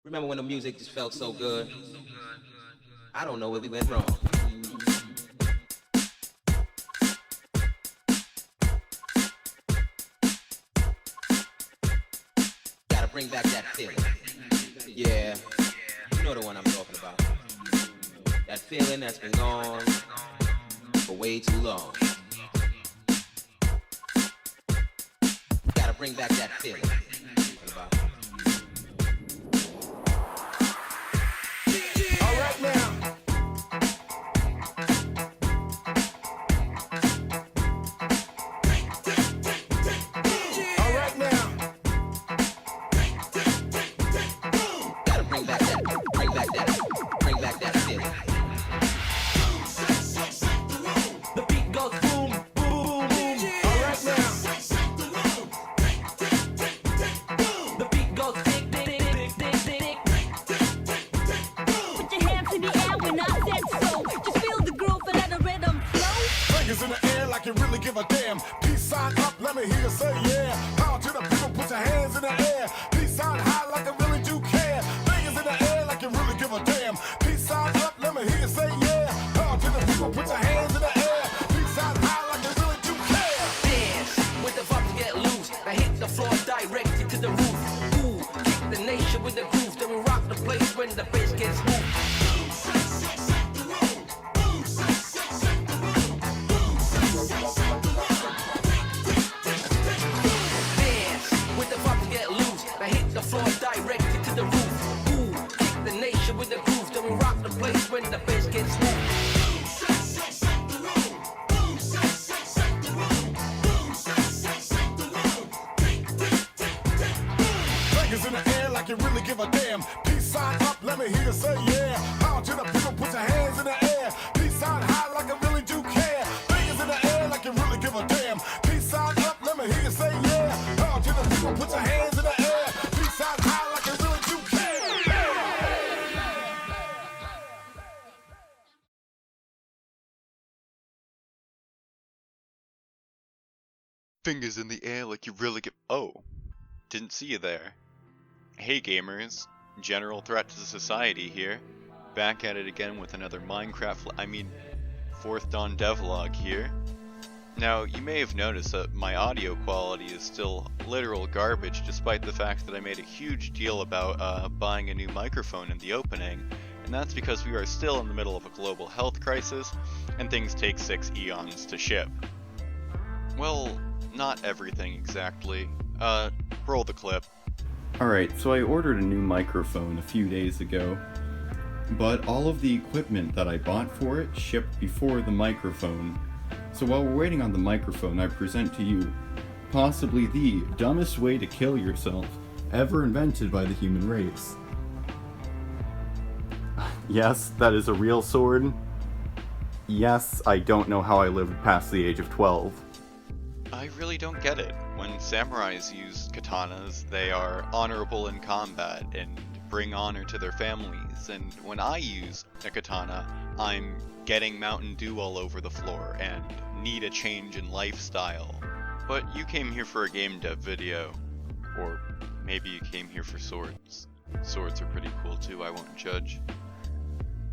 Remember when the music just felt so good? I don't know where we went wrong. Gotta bring back that feeling. Yeah, you know the one I'm talking about. That feeling that's been gone for way too long. Gotta bring back that feeling. Alright now. Alright now. Gotta bring back that feeling. The beat goes boom, boom, boom. Alright now. The beat goes tick, tick, tick, tick, tick, tick. Put your hands in the air when I said so. Just feel the groove and let the rhythm flow. Fingers in the air like you really give a damn. Peace sign up, let me hear you say yeah. Power to the people, put your hands in the air. Peace sign high like I really do care. Fingers in the air like you really give a damn. Peace sign up, let me hear you say yeah. Power to the people, put your hands in the air. Peace sign high like you really do care. Dance with the vibes get loose. I hit the floor directly to the roof. Ooh, kick the nation with the groove. Then we rock the place when the bass gets moved. Dance with the vibes get loose. I hit the floor directly to the roof. Ooh, kick the nation with the groove. Then we rock the place when the bass gets moved. Fingers in the air like you really give a damn. Peace sign up, let me hear you say yeah. Power to the people, put your hands in the air. Peace sign high like I really do care. Fingers in the air like you really give a damn. Peace sign up, let me hear you say yeah. Power to the people, put your hands in the air. Peace sign high like I really do care. Fingers in the air like you really get. Oh, didn't see you there. Hey gamers, general threat to society here. Back at it again with another fourth Dawn Devlog here. Now, you may have noticed that my audio quality is still literal garbage despite the fact that I made a huge deal about buying a new microphone in the opening, and that's because we are still in the middle of a global health crisis, and things take 6 eons to ship. Well, not everything exactly. Roll the clip. Alright, so I ordered a new microphone a few days ago, but all of the equipment that I bought for it shipped before the microphone. So while we're waiting on the microphone, I present to you possibly the dumbest way to kill yourself ever invented by the human race. Yes, that is a real sword. Yes, I don't know how I lived past the age of 12. I really don't get it. When samurais use katanas, they are honorable in combat and bring honor to their families, and when I use a katana, I'm getting Mountain Dew all over the floor and need a change in lifestyle. But you came here for a game dev video, or maybe you came here for swords. Swords are pretty cool too, I won't judge.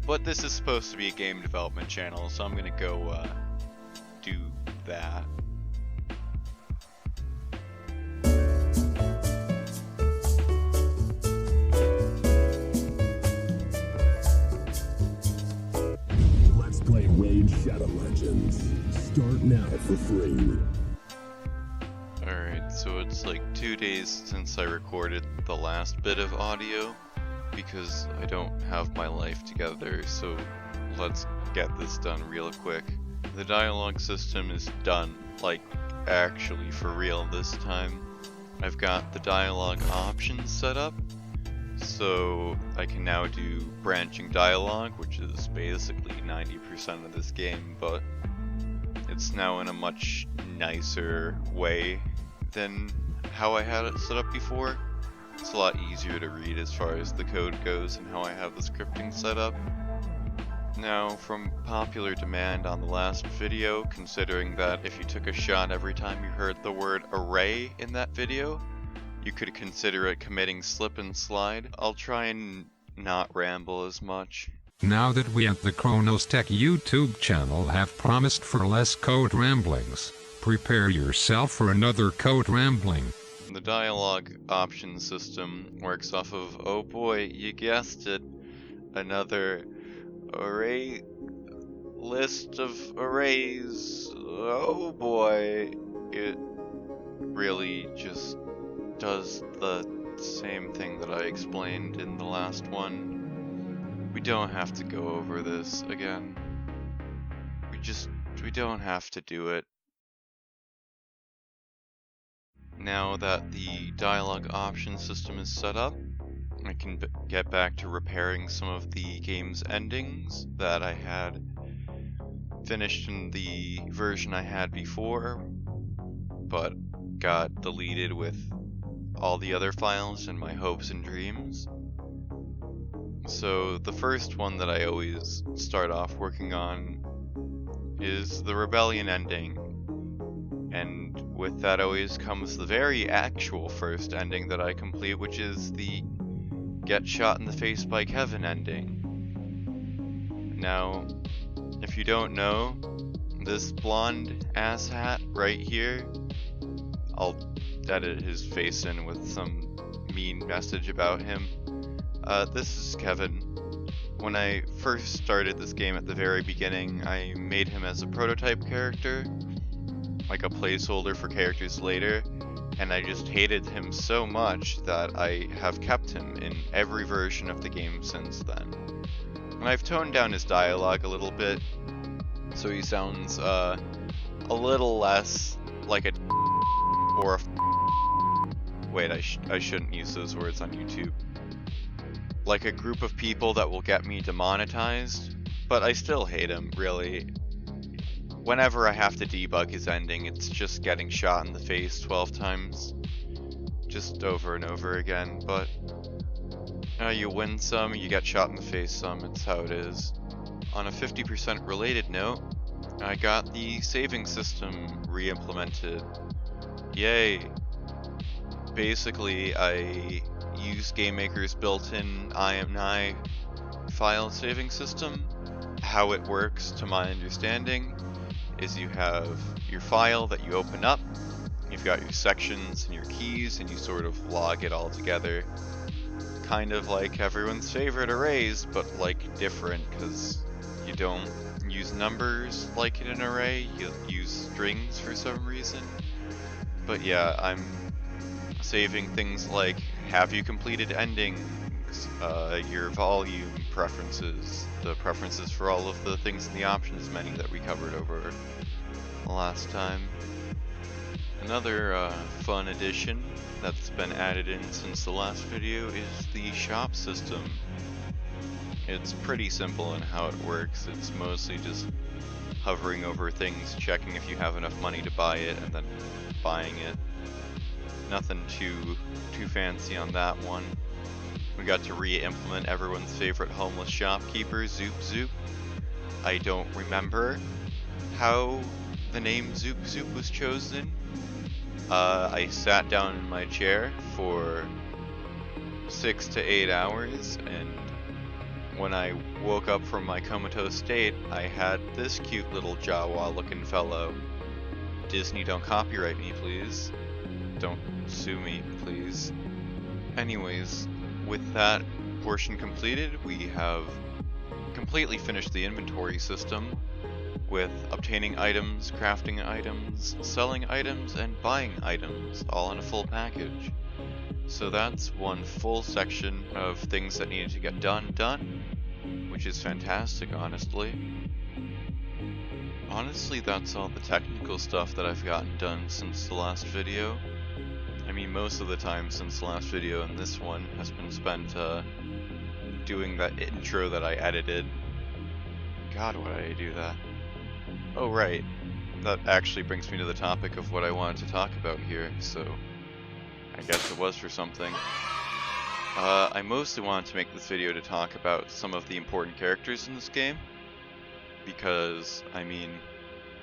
But this is supposed to be a game development channel, so I'm gonna go do that. Let's play Raid Shadow Legends. Start now for free. Alright, so it's like 2 days since I recorded the last bit of audio, because I don't have my life together, so let's get this done real quick. The dialogue system is done, like actually for real this time. I've got the dialogue options set up, so I can now do branching dialogue, which is basically 90% of this game, but it's now in a much nicer way than how I had it set up before. It's a lot easier to read as far as the code goes and how I have the scripting set up. Now, from popular demand on the last video, considering that if you took a shot every time you heard the word array in that video, you could consider it committing slip and slide. I'll try and not ramble as much. Now that we at the Chronos Tech YouTube channel have promised for less code ramblings, prepare yourself for another code rambling. The dialogue option system works off of, oh boy, you guessed it, another array list of arrays. Oh boy, it really just does the same thing that I explained in the last one. We don't have to go over this again. We don't have to do it. Now that the dialogue option system is set up, I can get back to repairing some of the game's endings that I had finished in the version I had before, but got deleted with all the other files and my hopes and dreams. So the first one that I always start off working on is the rebellion ending, and with that always comes the very actual first ending that I complete, which is the get shot in the face by Kevin ending. Now, if you don't know, this blonde asshat right here, I'll edit his face in with some mean message about him. This is Kevin. When I first started this game at the very beginning, I made him as a prototype character, like a placeholder for characters later, and I just hated him so much that I have kept him in every version of the game since then. And I've toned down his dialogue a little bit, so he sounds a little less like a or a wait, I shouldn't use those words on YouTube. Like a group of people that will get me demonetized, but I still hate him, really. Whenever I have to debug his ending, it's just getting shot in the face 12 times. Just over and over again, but you win some, you get shot in the face some, it's how it is. On a 50% related note, I got the saving system re-implemented. Yay! Basically, I use GameMaker's built-in IMNI file saving system. How it works, to my understanding, is you have your file that you open up, you've got your sections and your keys, and you sort of log it all together. Kind of like everyone's favorite arrays, but like different, because you don't use numbers like in an array, you use strings for some reason. But yeah, I'm saving things like, have you completed endings, your volume preferences, the preferences for all of the things in the options menu that we covered over last time. Another fun addition that's been added in since the last video is the shop system. It's pretty simple in how it works. It's mostly just hovering over things, checking if you have enough money to buy it, and then buying it. Nothing too fancy on that one. We got to re-implement everyone's favorite homeless shopkeeper, Zoop Zoop. I don't remember how the name Zoop Zoop was chosen. I sat down in my chair for 6 to 8 hours, and when I woke up from my comatose state, I had this cute little Jawa looking fellow. Disney, don't copyright me, please. Don't sue me, please. Anyways, with that portion completed, we have completely finished the inventory system with obtaining items, crafting items, selling items, and buying items, all in a full package. So that's one full section of things that needed to get done, which is fantastic, honestly. Honestly, that's all the technical stuff that I've gotten done since the last video. I mean, most of the time since the last video and this one has been spent doing that intro that I edited. God, why did I do that? Oh right, that actually brings me to the topic of what I wanted to talk about here, so I guess it was for something. I mostly wanted to make this video to talk about some of the important characters in this game, because, I mean,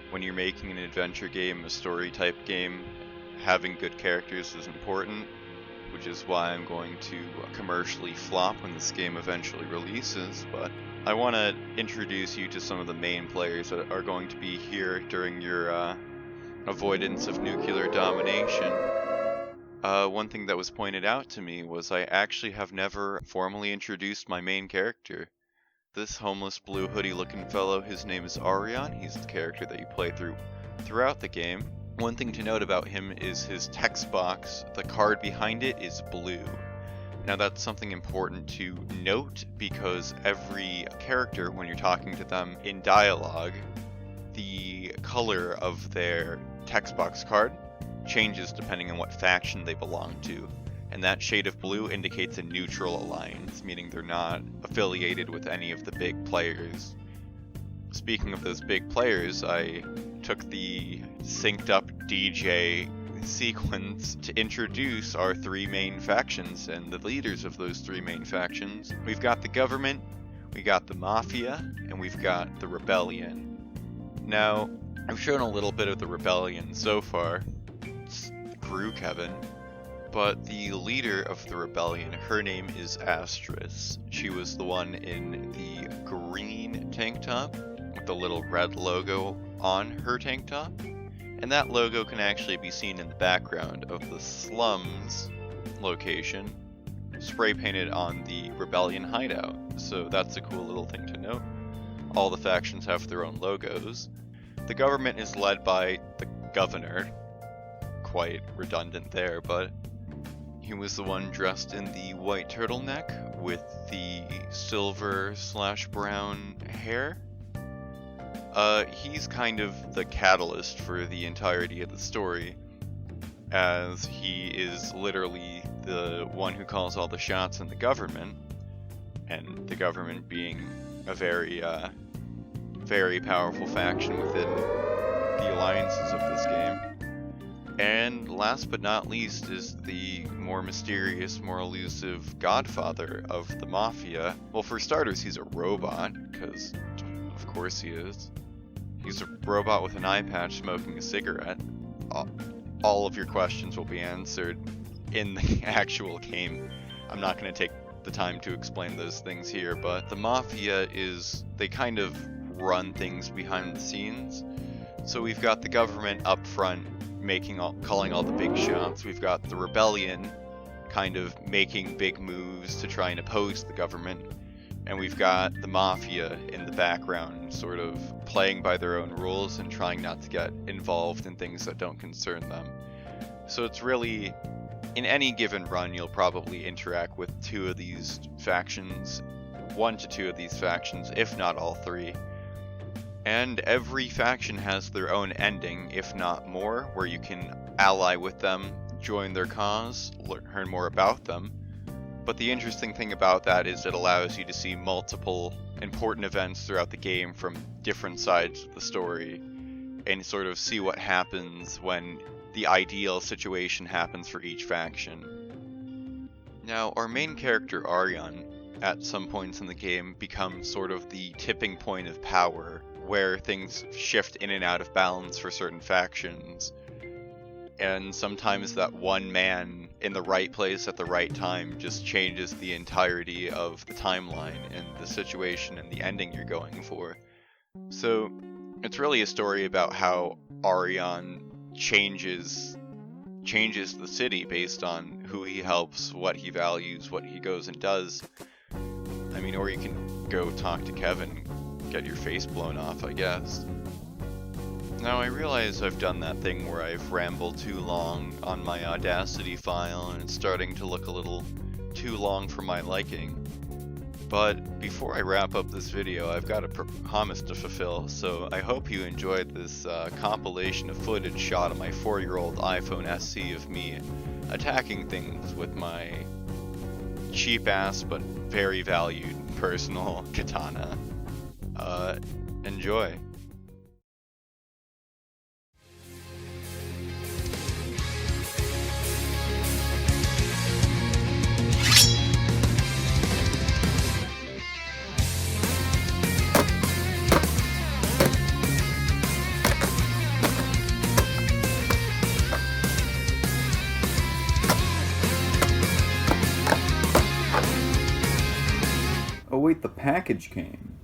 when you're making an adventure game, a story type game, having good characters is important. which is why I'm going to commercially flop when this game eventually releases, but I want to introduce you to some of the main players that are going to be here during your avoidance of nuclear domination. One thing that was pointed out to me was I actually have never formally introduced my main character. This homeless blue hoodie looking fellow, his name is Arion. He's the character that you play throughout the game. One thing to note about him is his text box. The card behind it is blue. Now that's something important to note because every character, when you're talking to them in dialogue, the color of their text box card changes depending on what faction they belong to. And that shade of blue indicates a neutral alliance, meaning they're not affiliated with any of the big players. Speaking of those big players, I took the synced up DJ sequence to introduce our three main factions and the leaders of those three main factions. We've got the government, we got the mafia, and we've got the rebellion. Now, I've shown a little bit of the rebellion so far. Screw Kevin. But the leader of the rebellion, her name is Astris. She was the one in the green tank top with the little red logo on her tank top. And that logo can actually be seen in the background of the slums location, spray painted on the rebellion hideout. So that's a cool little thing to note. All the factions have their own logos. The government is led by the governor. Quite redundant there, but he was the one dressed in the white turtleneck with the silver/brown hair. He's kind of the catalyst for the entirety of the story, as he is literally the one who calls all the shots in the government, and the government being a very powerful faction within the alliances of this game. And last but not least is the more mysterious, more elusive godfather of the mafia. Well, for starters, he's a robot, because of course he is. He's a robot with an eye patch smoking a cigarette. All of your questions will be answered in the actual game. I'm not going to take the time to explain those things here, but the mafia they kind of run things behind the scenes. So we've got the government up front calling all the big shots. We've got the rebellion kind of making big moves to try and oppose the government. And we've got the mafia in the background sort of playing by their own rules and trying not to get involved in things that don't concern them. So it's really, in any given run, you'll probably interact with two of these factions, 1 to 2 of these factions, if not all 3. And every faction has their own ending, if not more, where you can ally with them, join their cause, learn more about them. But the interesting thing about that is it allows you to see multiple important events throughout the game from different sides of the story, and sort of see what happens when the ideal situation happens for each faction. Now, our main character, Arion, at some points in the game becomes sort of the tipping point of power, where things shift in and out of balance for certain factions. And sometimes that one man in the right place at the right time just changes the entirety of the timeline and the situation and the ending you're going for. So it's really a story about how Arion changes the city based on who he helps, what he values, what he goes and does. I mean, or you can go talk to Kevin, get your face blown off, I guess. Now I realize I've done that thing where I've rambled too long on my Audacity file and it's starting to look a little too long for my liking. But before I wrap up this video, I've got a promise to fulfill, so I hope you enjoyed this compilation of footage shot on my 4-year-old iPhone SE of me attacking things with my cheap-ass but very valued personal katana. Enjoy. Oh wait, the package came.